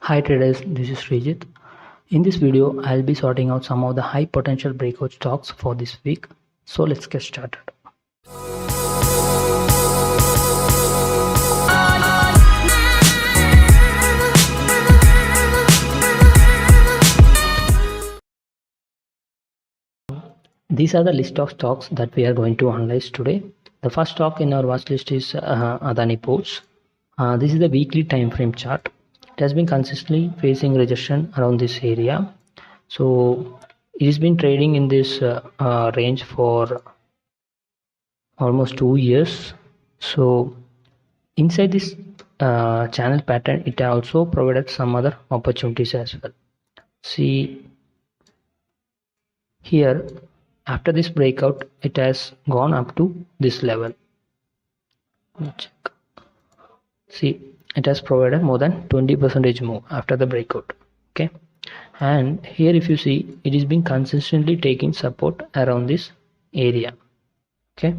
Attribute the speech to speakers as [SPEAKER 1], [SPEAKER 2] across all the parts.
[SPEAKER 1] Hi traders, this is Srijit. In this video, I'll be sorting out some of the high potential breakout stocks for this week. So let's get started. These are the list of stocks that we are going to analyze today. The first stock in our watch list is Adani Power. This is the weekly time frame chart. It has been consistently facing rejection around this area. So it has been trading in this range for almost 2 years. So inside this channel pattern, it also provided some other opportunities as well. See here, after this breakout, it has gone up to this level. Let me check. See, it has provided more than 20% move after the breakout. Okay, and here if you see, it is been consistently taking support around this area. Okay,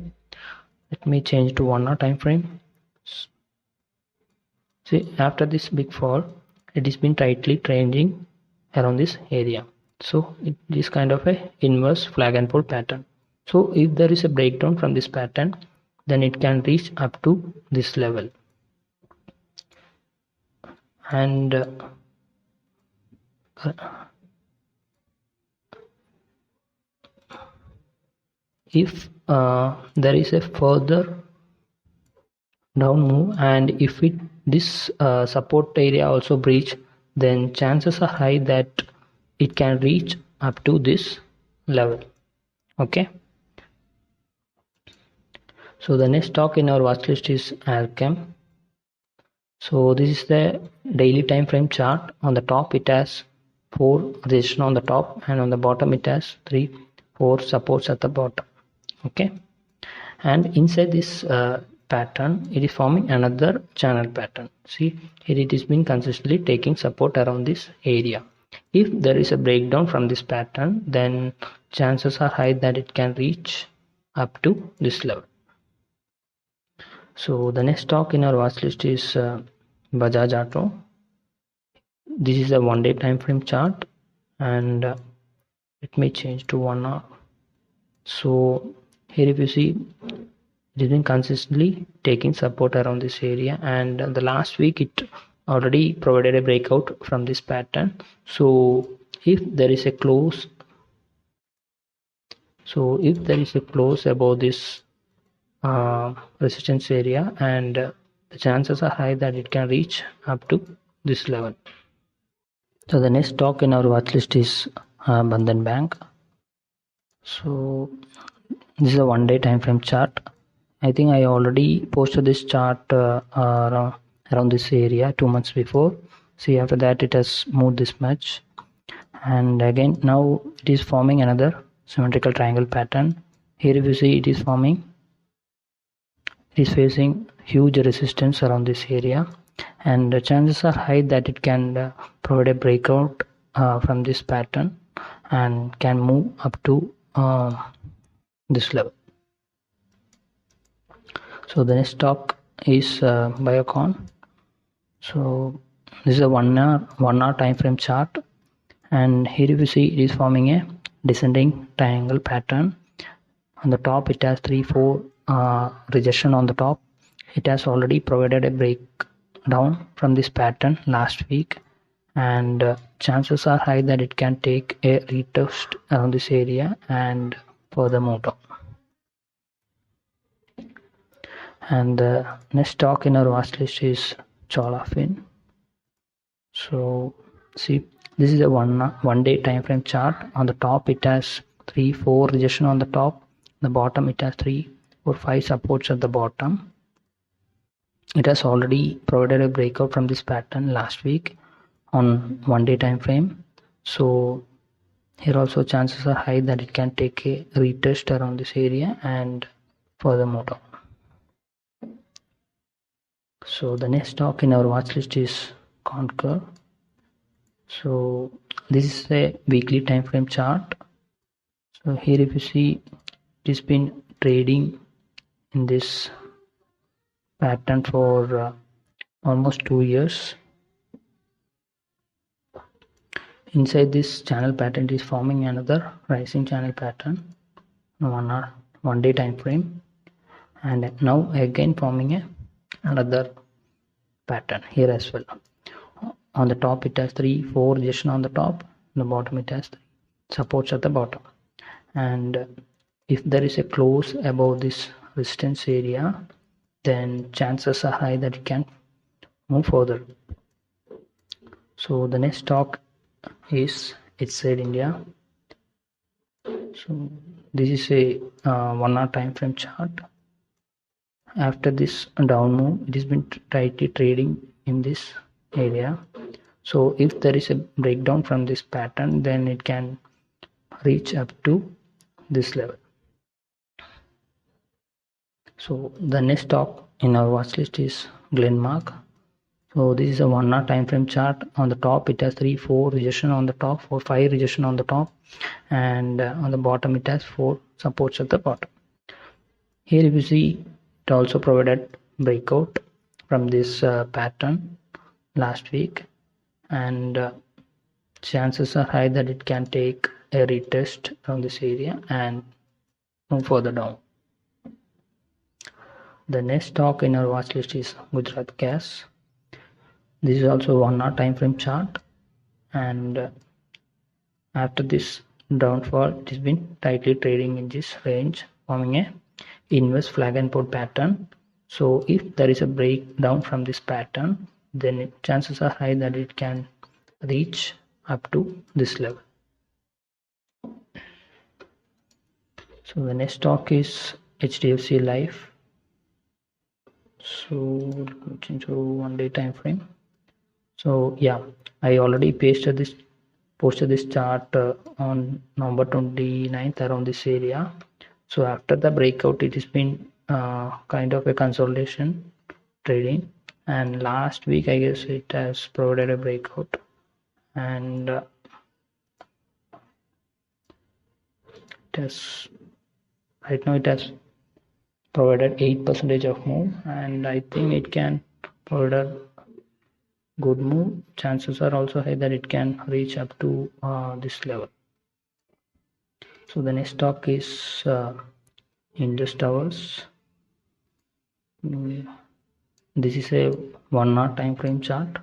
[SPEAKER 1] let me change to 1 hour time frame. See, after this big fall, it has been tightly trending around this area. So it is kind of a inverse flag and pull pattern. So if there is a breakdown from this pattern, then it can reach up to this level. And if there is a further down move, and if this support area also breach, then chances are high that it can reach up to this level. Okay, so the next stock in our watch list is RAMCO. So this is the daily time frame chart. On the top it has 4 resistance on the top, and on the bottom it has 3-4 supports at the bottom. Okay, and inside this pattern, it is forming another channel pattern. See here, it has been consistently taking support around this area. If there is a breakdown from this pattern, then chances are high that it can reach up to this level. So the next stock in our watch list is Bajaj Auto. This is a 1-day time frame chart, and let me change to 1 hour. So here if you see, it has been consistently taking support around this area, and the last week it already provided a breakout from this pattern. So if there is a close above this resistance area, and the chances are high that it can reach up to this level. So the next stock in our watch list is Bandhan Bank. So this is a 1-day time frame chart. I think I already posted this chart around this area 2 months before. See, after that it has moved this much, and again now it is forming another symmetrical triangle pattern. Here if you see, it is facing huge resistance around this area, and the chances are high that it can provide a breakout from this pattern and can move up to this level. So the next stock is Biocon. So this is a 1 hour time frame chart, and here if you see, it is forming a descending triangle pattern. On the top it has 3-4 rejection on the top. It has already provided a breakdown from this pattern last week, and chances are high that it can take a retest around this area and further move down. And the next stock in our watch list is Cholafin. So see, this is a 1-day time frame chart. On the top it has 3-4 rejection on the top. The bottom it has 3-5 supports at the bottom. It has already provided a breakout from this pattern last week on 1-day time frame. So here also chances are high that it can take a retest around this area and further move down. So the next stock in our watch list is Concur. So this is a weekly time frame chart. So here if you see, it has been trading in this pattern for almost 2 years. inside this channel pattern it is forming another rising channel pattern on 1 day time frame, and now again forming another pattern here as well. On the top it has 3-4 rejection on the top, on the bottom it has 3 supports at the bottom, and if there is a close above this resistance area, then chances are high that it can move further. So the next stock is HDFC India. So this is a 1 hour time frame chart. After this down move, it has been tightly trading in this area. So if there is a breakdown from this pattern, then it can reach up to this level. So the next stock in our watch list is Glenmark. So this is a 1 hour time frame chart. On the top it has 3-4 rejection on the top, 4-5 rejection on the top, and on the bottom it has 4 supports at the bottom. Here if you see, it also provided breakout from this pattern last week, and chances are high that it can take a retest from this area and move further down. The next stock in our watch list is Gujarat Gas. This is also 1 hour time frame chart, and after this downfall it has been tightly trading in this range, forming a inverse flag and put pattern. So if there is a breakdown from this pattern, then chances are high that it can reach up to this level. So the next stock is HDFC Life. So let me change to 1 day time frame. So yeah, I already posted this chart on November 29th around this area. So after the breakout, it has been kind of a consolidation trading, and last week I guess it has provided a breakout, and it has right now it has provided 8% of move, and I think it can provide a good move. Chances are also high that it can reach up to this level. So the next stock is Indus Towers. This is a 1 hour time frame chart.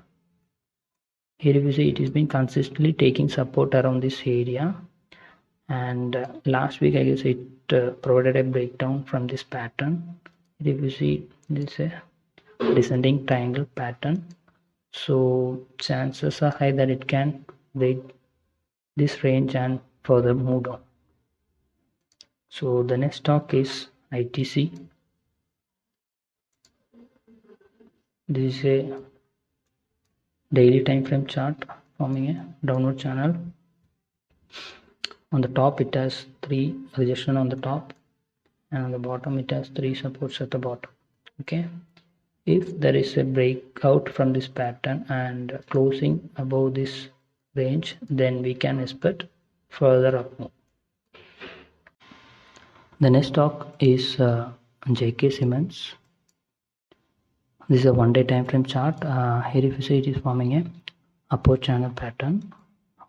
[SPEAKER 1] Here you see it has been consistently taking support around this area, and last week I guess it provided a breakdown from this pattern. Here you see this is a descending triangle pattern, so chances are high that it can break this range and further move down. So the next stock is ITC. This is a daily time frame chart forming a downward channel. On the top it has 3 rejection on the top, and on the bottom it has 3 supports at the bottom. Okay, if there is a breakout from this pattern and closing above this range, then we can expect further up move. The next stock is JK Cements. This is a 1 day time frame chart. Here if you see it is forming a upward channel pattern.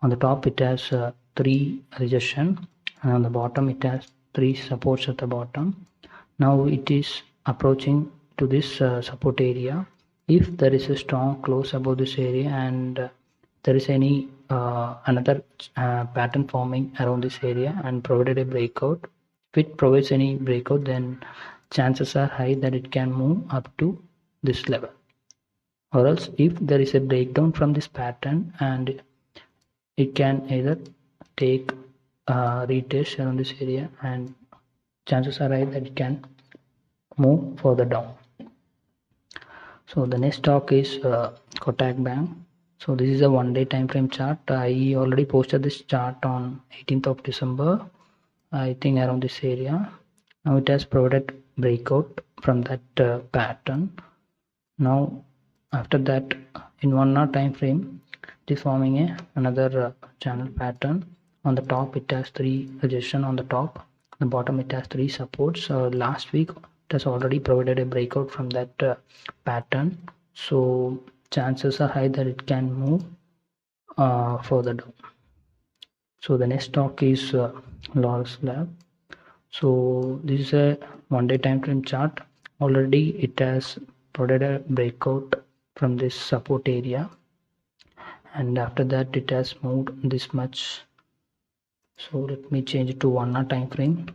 [SPEAKER 1] On the top it has 3 rejection, and on the bottom it has 3 supports at the bottom. Now it is approaching to this support area. If there is a strong close above this area and there is any another pattern forming around this area and provided a breakout, if it provides any breakout, then chances are high that it can move up to this level. Or else if there is a breakdown from this pattern, and it can either take retest around this area, and chances are high that it can move further down. So the next stock is Kotak Bank. So this is a 1 day time frame chart. I already posted this chart on 18th of December, I think around this area. Now it has provided breakout from that pattern. Now after that, in 1 hour time frame, it is forming another channel pattern. On the top it has 3 rejection on the top, on the bottom it has 3 supports. Last week it has already provided a breakout from that pattern, so chances are high that it can move further down. So the next stock is Laurels Lab. So this is a 1-day time frame chart. Already it has provided a breakout from this support area, and after that it has moved this much. So let me change it to 1 hour time frame.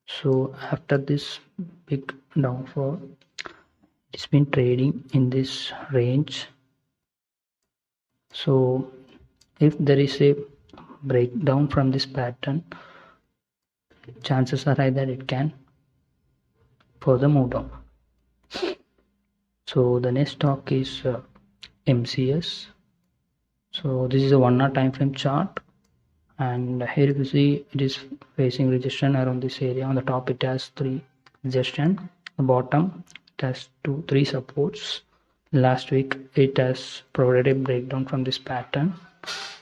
[SPEAKER 1] So after this big downfall, it's been trading in this range. So if there is a breakdown from this pattern, chances are high that it can further move down. So the next stock is MCS. So this is a 1 hour time frame chart, and here you see it is facing resistance around this area. On the top it has 3 resistance, the bottom it has 3 supports. Last week it has provided a breakdown from this pattern,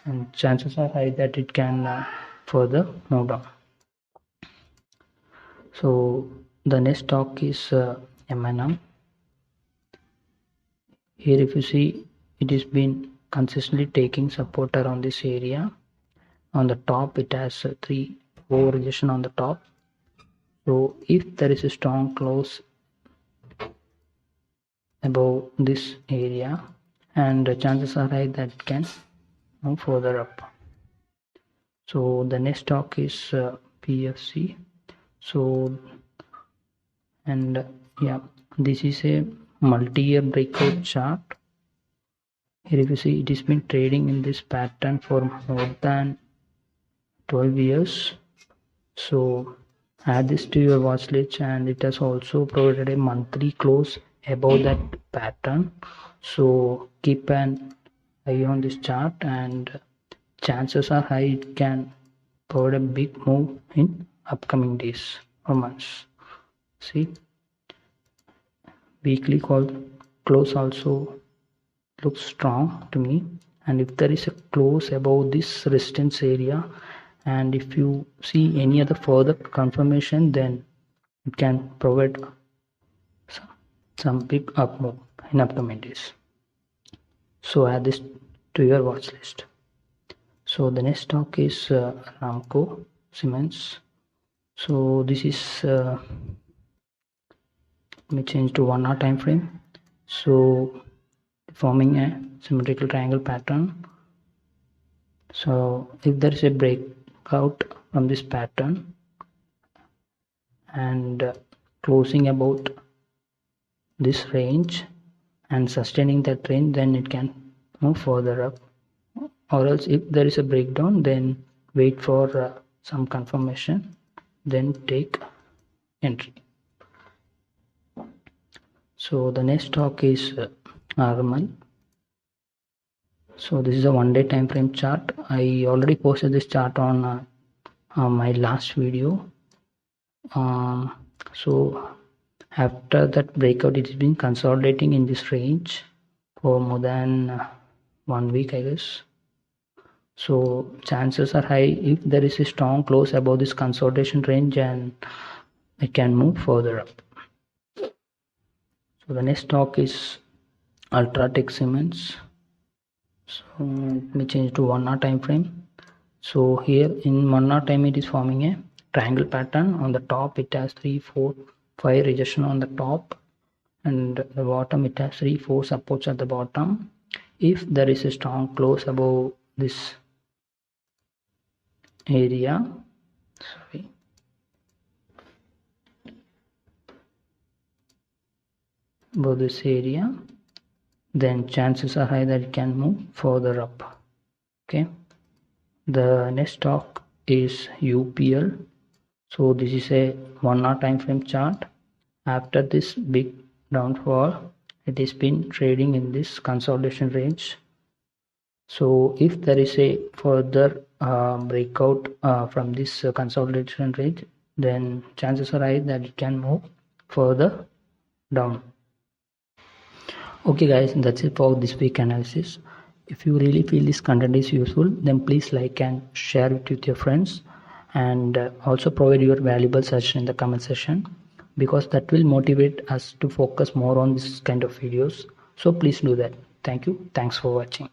[SPEAKER 1] and chances are high that it can further move down. So the next stock is M&M. Here if you see, it has been consistently taking support around this area. On the top it has 3 resistance on the top. So if there is a strong close above this area, and the chances are high that it can move further up. So the next stock is PFC. So, and yeah, this is a multi-year breakout chart. Here if you see, it has been trading in this pattern for more than 12 years. So add this to your watch list, and it has also provided a monthly close above that pattern. So keep an eye on this chart, and chances are high it can provide a big move in upcoming days or months. See, weekly close also looks strong to me, and if there is a close above this resistance area, and if you see any other further confirmation, then it can provide some big up move in upcoming days. So add this to your watch list. So the next stock is RAMCO Cements. So this is let me change to 1 hour time frame. So forming a symmetrical triangle pattern. So if there is a breakout from this pattern and closing about this range and sustaining that range, then it can move further up. Or else if there is a breakdown, then wait for some confirmation, then take entry. So the next stock is RML. So this is a 1-day time frame chart. I already posted this chart on my last video. So after that breakout, it has been consolidating in this range for more than 1 week, I guess. So chances are high if there is a strong close above this consolidation range, and it can move further up. So the next stock is Ultratech Cements. So let me change to 1 hour time frame. So here in 1 hour time, it is forming a triangle pattern. On the top it has 3, 4, 5 rejection on the top, and the bottom it has 3, 4 supports at the bottom. If there is a strong close above this area, above this area, then chances are high that it can move further up. Okay, the next stock is UPL. So this is a 1 hour time frame chart. After this big downfall, it has been trading in this consolidation range. So if there is a further breakout from this consolidation range, then chances are high that it can move further down. Okay guys, that's it for this week analysis. If you really feel this content is useful, then please like and share it with your friends, and also provide your valuable suggestion in the comment section, because that will motivate us to focus more on this kind of videos. So please do that. Thank you. Thanks for watching.